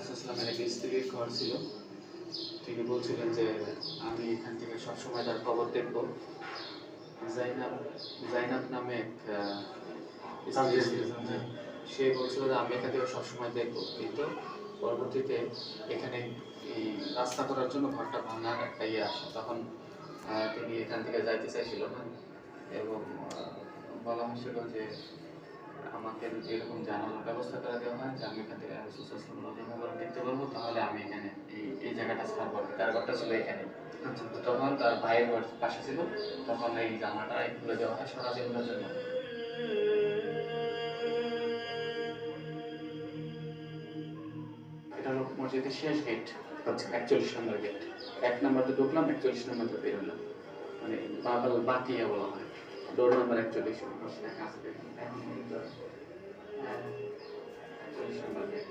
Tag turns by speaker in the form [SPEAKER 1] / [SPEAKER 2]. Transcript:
[SPEAKER 1] রাসূলুল্লাহ এক স্ত্রীর ঘর ছিল। তিনি বলছিলেন যে আমি এখান থেকে সবসময় তার কবর দেখব। জাইনাব জাইনাব নামে এক স্ত্রী ছিল। সে বলছিল যে আমি এখান থেকে সবসময় দেখব, কিন্তু পরবর্তীতে এখানে এই রাস্তা করার জন্য ঘরটা ভাঙার একটা ইয়ে আসে। তখন তিনি এখান থেকে যাইতে চাইছিল না, এবং বলা হয়েছিল যে আমাকে যদি এরকম জানানোর ব্যবস্থা করে দেওয়া হয় যে আমি এখান থেকে রাসূলুল্লাহ দেখতে পারবো, তাহলে আমি এখানে এই জায়গাটা ছাড়বো। তার ঘরটা ছিল এখানে। তখন তার ভাইয়ের ঘর পাশে ছিল, তখন এই জানাটা খুলে দেওয়া হয় সারা জীবনের জন্য। এটা হলো মসজিদের শেষ গেট, 41 নম্বর গেট। 1 নম্বরে ঢুকলাম, 41 নম্বরে বের হলাম, মানে বাকিয়া বলা হয়। ডোর নাম্বার 41 লেখা আছে দেখুন। এখন 41 নম্বর গেট।